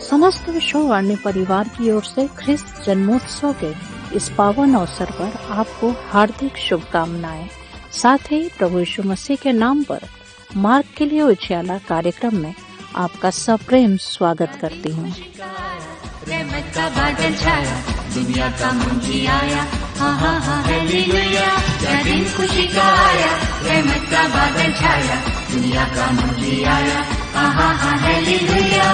समस्त विश्ववाणी परिवार की ओर से ख्रिस्त जन्मोत्सव के इस पावन अवसर पर आपको हार्दिक शुभकामनाएं। साथ ही प्रभु यीशु मसीह के नाम पर मार्ग के लिए उजियाला कार्यक्रम में आपका सप्रेम स्वागत करती हूँ। रहमत का बादल छाया, दुनिया का मुंजी आया, हाँ हाँ हाँ हालेलुया, क्या दिन खुशी का आया। रहमत का बादल छाया, दुनिया का मुंजी आया, हाँ हाँ हाँ हालेलुया।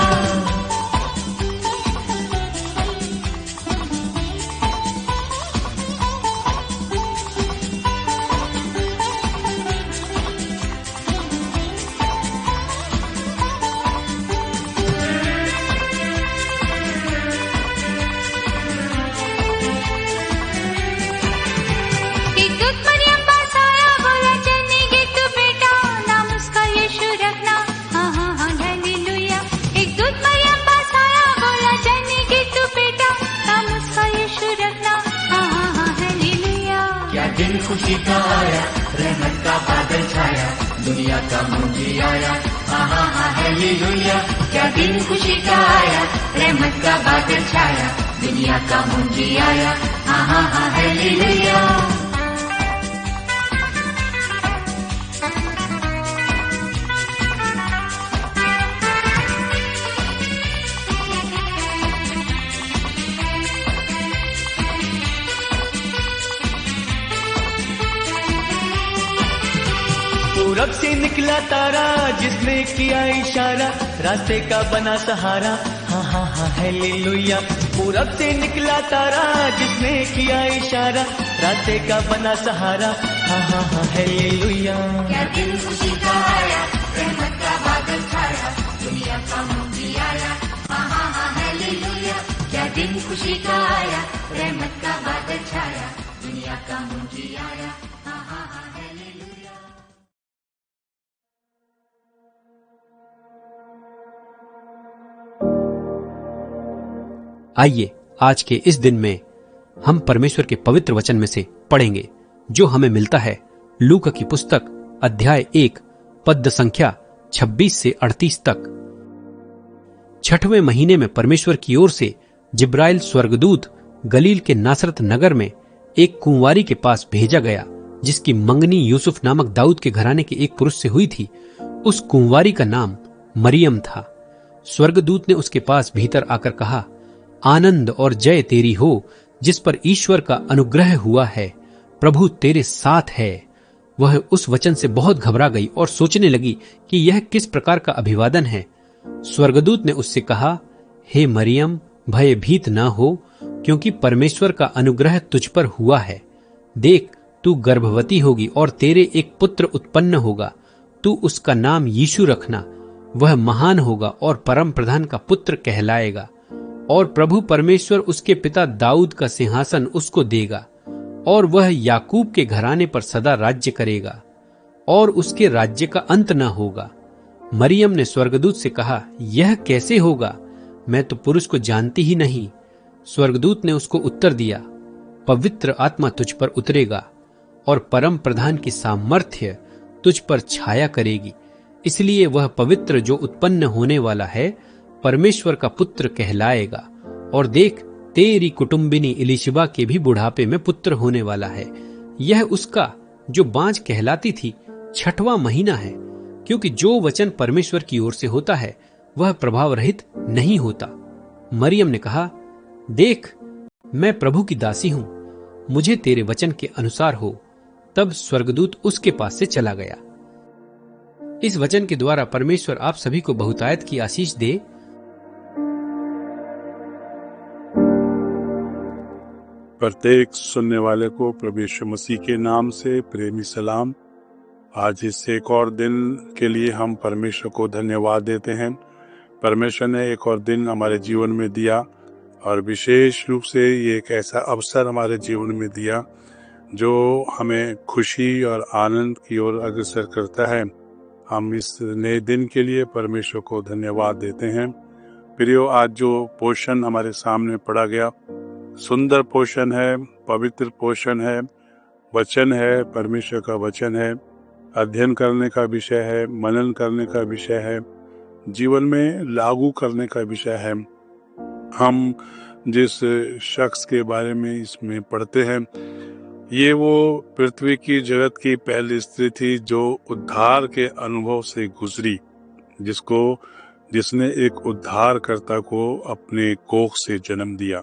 खुशी का आया, रहमत का बादल छाया, दुनिया का मुंजी आया, हाँ हाँ हाँ हालेलुया, क्या दिन खुशी का आया। रहमत का बादल छाया, दुनिया का मुंजी आया, हाँ हाँ हाँ हालेलुया। पूरब से निकला तारा, जिसने किया इशारा, रास्ते का बना सहारा, हाँ हाँ हाँ हालेलुया। पूरब से निकला तारा, जिसने किया इशारा, रास्ते का बना सहारा, हाँ हाँ हाँ हालेलुया। क्या दिन खुशी का आया, रहमत का बादल छाया, दुनिया का मुंजी आया, हाँ हाँ हाँ हालेलुया। क्या दिन खुशी का आया, रहमत का बादल छाया, दुनिया का मुंजी आया, हाँ हाँ हाँ हालेलुया। आइए आज के इस दिन में हम परमेश्वर के पवित्र वचन में से पढ़ेंगे, जो हमें मिलता है लूका की पुस्तक अध्याय 1 पद संख्या 26 से 38 तक। 6वें महीने में परमेश्वर की ओर से जिब्राइल स्वर्गदूत गलील के नासरत नगर में एक कुंवारी के पास भेजा गया, जिसकी मंगनी यूसुफ नामक दाऊद के घराने के एक पुरुष से हुई थी। उस कुंवारी का नाम मरियम था। स्वर्गदूत ने उसके पास भीतर आकर कहा, आनंद और जय तेरी हो, जिस पर ईश्वर का अनुग्रह हुआ है, प्रभु तेरे साथ है। वह उस वचन से बहुत घबरा गई और सोचने लगी कि यह किस प्रकार का अभिवादन है। स्वर्गदूत ने उससे कहा, हे मरियम, भयभीत न हो, क्योंकि परमेश्वर का अनुग्रह तुझ पर हुआ है। देख, तू गर्भवती होगी और तेरे एक पुत्र उत्पन्न होगा। तू उसका नाम यीशु रखना। वह महान होगा और परम प्रधान का पुत्र कहलाएगा, और प्रभु परमेश्वर उसके पिता दाऊद का सिंहासन उसको देगा, और वह याकूब के घराने पर सदा राज्य करेगा, और उसके राज्य का अंत न होगा। मरियम ने स्वर्गदूत से कहा, यह कैसे होगा? मैं तो पुरुष को जानती ही नहीं। स्वर्गदूत ने उसको उत्तर दिया, पवित्र आत्मा तुझ पर उतरेगा, और परम प्रधान की सामर्थ्य तुझ पर छाया करेगी। इसलिए वह पवित्र जो उत्पन्न होने वाला है परमेश्वर का पुत्र कहलाएगा। और देख, तेरी कुटुंबिनी इलिशिबा के भी बुढ़ापे में पुत्र होने वाला है। यह उसका जो बाँझ कहलाती थी 6वां महीना है, क्योंकि जो वचन परमेश्वर की ओर से होता है वह प्रभाव रहित नहीं होता। मरियम ने कहा, देख, मैं प्रभु की दासी हूं, मुझे तेरे वचन के अनुसार हो। तब स्वर्गदूत उसके पास से चला गया। इस वचन के द्वारा परमेश्वर आप सभी को बहुतायत की आशीष दे। प्रत्येक सुनने वाले को प्रभु यीशु मसीह के नाम से प्रेमी सलाम। आज इस एक और दिन के लिए हम परमेश्वर को धन्यवाद देते हैं। परमेश्वर ने एक और दिन हमारे जीवन में दिया, और विशेष रूप से ये एक ऐसा अवसर हमारे जीवन में दिया जो हमें खुशी और आनंद की ओर अग्रसर करता है। हम इस नए दिन के लिए परमेश्वर को धन्यवाद देते हैं। प्रियो, आज जो पोषण हमारे सामने पड़ा गया, सुंदर पोषण है, पवित्र पोषण है, वचन है, परमेश्वर का वचन है, अध्ययन करने का विषय है, मनन करने का विषय है, जीवन में लागू करने का विषय है। हम जिस शख्स के बारे में इसमें पढ़ते हैं, ये वो पृथ्वी की जगत की पहली स्त्री थी जो उद्धार के अनुभव से गुजरी, जिसने एक उद्धारकर्ता को अपने कोख से जन्म दिया।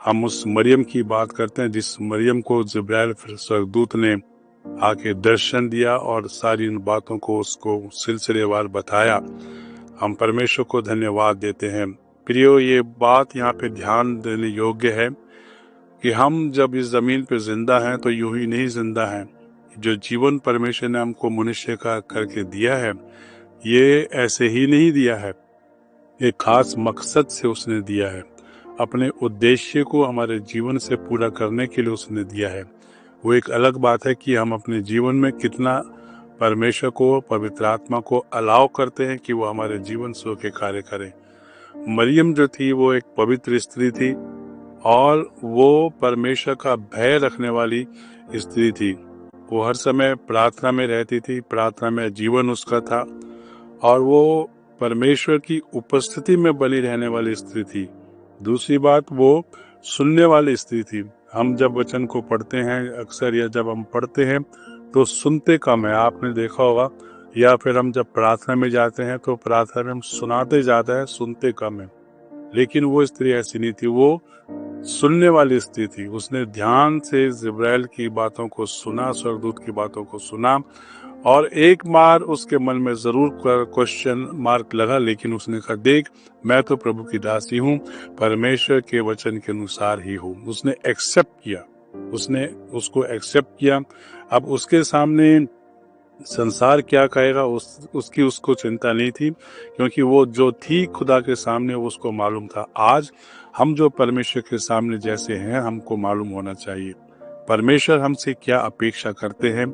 हम उस मरियम की बात करते हैं जिस मरियम को जिब्राइल स्वर्गदूत ने आके दर्शन दिया और सारी इन बातों को उसको सिलसिलेवार बताया। हम परमेश्वर को धन्यवाद देते हैं। प्रियो, ये बात यहाँ पे ध्यान देने योग्य है कि हम जब इस जमीन पे जिंदा हैं तो यूं ही नहीं जिंदा हैं। जो जीवन परमेश्वर ने हमको मनुष्य का करके दिया है, ये ऐसे ही नहीं दिया है, एक खास मकसद से उसने दिया है। अपने उद्देश्य को हमारे जीवन से पूरा करने के लिए उसने दिया है। वो एक अलग बात है कि हम अपने जीवन में कितना परमेश्वर को, पवित्र आत्मा को अलाउ करते हैं कि वो हमारे जीवन से होके कार्य करें। मरियम जो थी वो एक पवित्र स्त्री थी और वो परमेश्वर का भय रखने वाली स्त्री थी। वो हर समय प्रार्थना में रहती थी, प्रार्थना में जीवन उसका था और वो परमेश्वर की उपस्थिति में बनी रहने वाली स्त्री थी। दूसरी बात, वो सुनने वाली स्त्री थी। हम जब वचन को पढ़ते हैं अक्सर, या जब हम पढ़ते हैं तो सुनते कम है, आपने देखा होगा। या फिर हम जब प्रार्थना में जाते हैं तो प्रार्थना में हम सुनाते ज्यादा है, सुनते कम है। लेकिन वो स्त्री ऐसी नहीं थी, वो सुनने वाली स्त्री थी। उसने ध्यान से जिब्राइल की बातों को सुना, स्वर्गदूत की बातों को सुना और एक बार उसके मन में जरूर क्वेश्चन मार्क लगा, लेकिन उसने कहा, देख, मैं तो प्रभु की दासी हूँ, परमेश्वर के वचन के अनुसार ही हूँ। उसने एक्सेप्ट किया, उसने उसको एक्सेप्ट किया। अब उसके सामने संसार क्या कहेगा उसकी उसको चिंता नहीं थी, क्योंकि वो जो थी खुदा के सामने वो उसको मालूम था। आज हम जो परमेश्वर के सामने जैसे हैं, हमको मालूम होना चाहिए परमेश्वर हमसे क्या अपेक्षा करते हैं,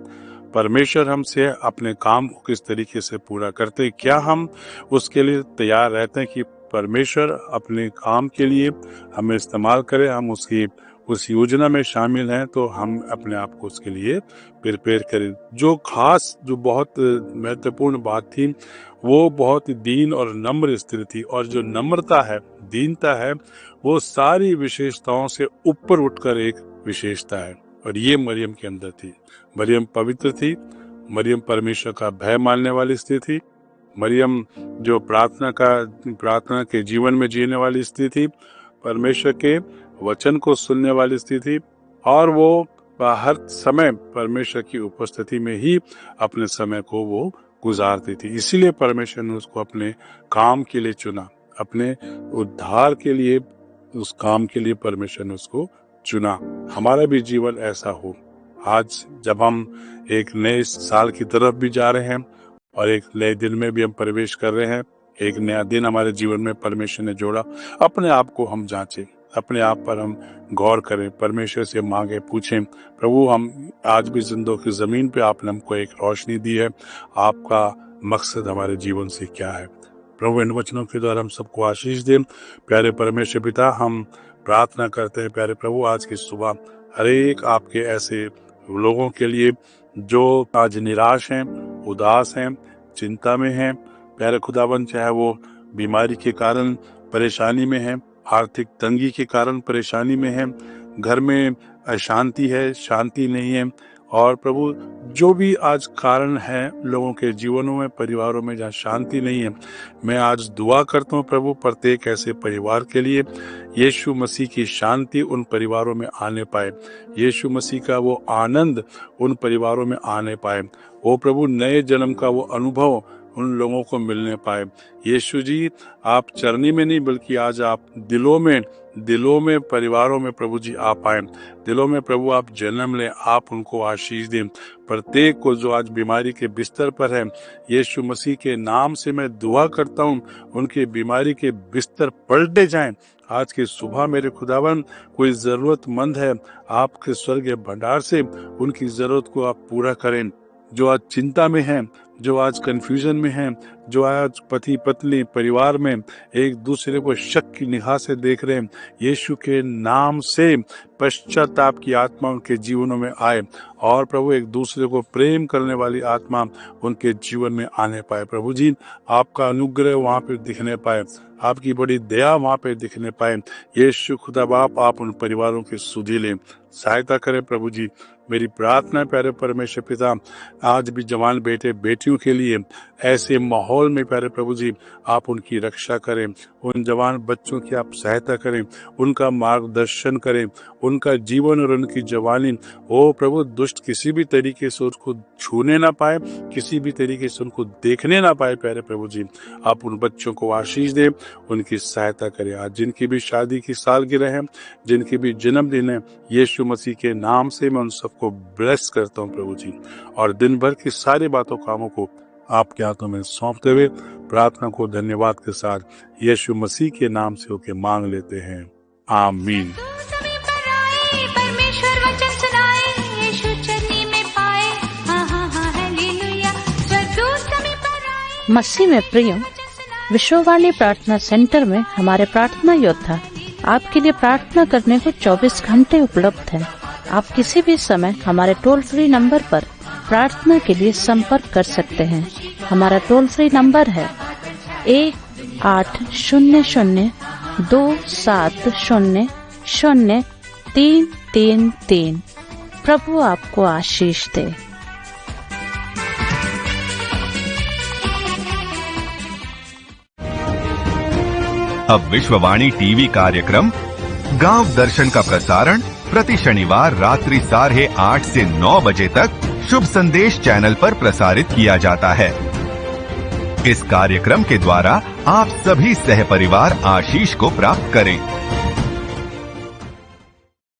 परमेश्वर हमसे अपने काम को किस तरीके से पूरा करते हैं। क्या हम उसके लिए तैयार रहते हैं कि परमेश्वर अपने काम के लिए हमें इस्तेमाल करे, हम उसकी उस योजना में शामिल हैं, तो हम अपने आप को उसके लिए प्रिपेयर करें। जो बहुत महत्वपूर्ण बात थी, वो बहुत दीन और नम्र स्त्री थी, और जो नम्रता है, दीनता है, वो सारी विशेषताओं से ऊपर उठकर एक विशेषता है, और ये मरियम के अंदर थी। मरियम पवित्र थी, मरियम परमेश्वर का भय मानने वाली स्त्री थी, मरियम जो प्रार्थना के जीवन में जीने वाली स्त्री थी, परमेश्वर के वचन को सुनने वाली स्त्री थी, और वो हर समय परमेश्वर की उपस्थिति में ही अपने समय को वो गुजारती थी। इसीलिए परमेश्वर ने उसको अपने काम के लिए चुना, अपने उद्धार के लिए, उस काम के लिए परमेश्वर ने उसको चुना। हमारा भी जीवन ऐसा हो। आज जब हम एक नए साल की तरफ भी जा रहे हैं और एक नए दिन में भी हम प्रवेश कर रहे हैं, एक नया दिन हमारे जीवन में परमेश्वर ने जोड़ा, अपने आप को हम जांचें, अपने आप पर हम गौर करें, परमेश्वर से मांगे, पूछें, प्रभु, हम आज भी जिंदों की जमीन पे आपने हमको एक रोशनी दी है, आपका मकसद हमारे जीवन से क्या है। प्रभु, इन वचनों के द्वारा हम सबको आशीष दें। प्यारे परमेश्वर पिता, हम प्रार्थना करते हैं, प्यारे प्रभु, आज की सुबह हर एक आपके ऐसे लोगों के लिए जो आज निराश हैं, उदास हैं, चिंता में हैं, प्यारे खुदावन, चाहे वो बीमारी के कारण परेशानी में हैं, आर्थिक तंगी के कारण परेशानी में है, घर में अशांति है, शांति नहीं है, और प्रभु जो भी आज कारण है लोगों के जीवनों में, परिवारों में जहाँ शांति नहीं है, मैं आज दुआ करता हूँ प्रभु प्रत्येक ऐसे परिवार के लिए यीशु मसीह की शांति उन परिवारों में आने पाए, यीशु मसीह का वो आनंद उन परिवारों में आने पाए, वो प्रभु नए जन्म का वो अनुभव उन लोगों को मिलने पाए। यीशु जी, आप चरनी में नहीं बल्कि आज आप दिलों में परिवारों में प्रभु जी आप आए, दिलों में प्रभु आप जन्म लें, आप उनको आशीष दें। प्रत्येक को जो आज बीमारी के बिस्तर पर है, यीशु मसीह के नाम से मैं दुआ करता हूँ, उनके बीमारी के बिस्तर पलटे जाएं। आज की सुबह मेरे खुदावन, कोई जरूरतमंद है, आपके स्वर्गीय भंडार से उनकी जरूरत को आप पूरा करें। जो आज चिंता में हैं, जो आज कंफ्यूजन में हैं, जो आज पति पत्नी परिवार में एक दूसरे को शक की निगाह से देख रहे हैं, यीशु के नाम से पश्चाताप की आत्मा उनके जीवनों में आए और प्रभु एक दूसरे को प्रेम करने वाली आत्मा उनके जीवन में आने पाए। प्रभु जी, आपका अनुग्रह वहाँ पर दिखने पाए, आपकी बड़ी दया वहाँ पे दिखने पाए। यीशु खुदा बाप, आप उन परिवारों की सुधि लें, सहायता करें। प्रभु जी, मेरी प्रार्थना प्यारे परमेश्वर पिता, आज भी जवान बेटे बेटियों के लिए ऐसे माहौल में प्यारे प्रभु जी आप उनकी रक्षा करें, उन जवान बच्चों की आप सहायता करें, उनका मार्गदर्शन करें, उनका जीवन और उनकी जवानी ओ प्रभु दुष्ट किसी भी तरीके से उसको छूने ना पाए, किसी भी तरीके से उनको देखने ना पाए। प्यारे प्रभु जी, आप उन बच्चों को आशीष दें, उनकी सहायता करें। आज जिनकी भी शादी की सालगिरह है, जिनकी भी जन्मदिन है, यीशु मसीह के नाम से मैं उन सबको ब्लेस करता हूँ प्रभु जी, और दिन भर की सारी बातों कामों को आपके हाथों में सौंपते हुए प्रार्थना को धन्यवाद के साथ यीशु मसीह के नाम से होके मांग लेते हैं, आमीन। परमेश्वर वचन सुनाए, यीशु चरनी में पाए, हाँ हाँ हाँ हालेलुया, स्वर्गदूत समीप पर आए। मसीह में प्रिय, विश्ववाणी प्रार्थना सेंटर में हमारे प्रार्थना योद्धा आपके लिए प्रार्थना करने को 24 घंटे उपलब्ध है। आप किसी भी समय हमारे टोल फ्री नंबर पर प्रार्थना के लिए संपर्क कर सकते हैं। हमारा टोल फ्री नंबर है 1-800-270-0333। प्रभु आपको आशीष दे। अब विश्ववाणी टीवी कार्यक्रम गांव दर्शन का प्रसारण प्रति शनिवार रात्रि 8:30 से 9 बजे तक शुभ संदेश चैनल पर प्रसारित किया जाता है। इस कार्यक्रम के द्वारा आप सभी सहपरिवार आशीष को प्राप्त करें।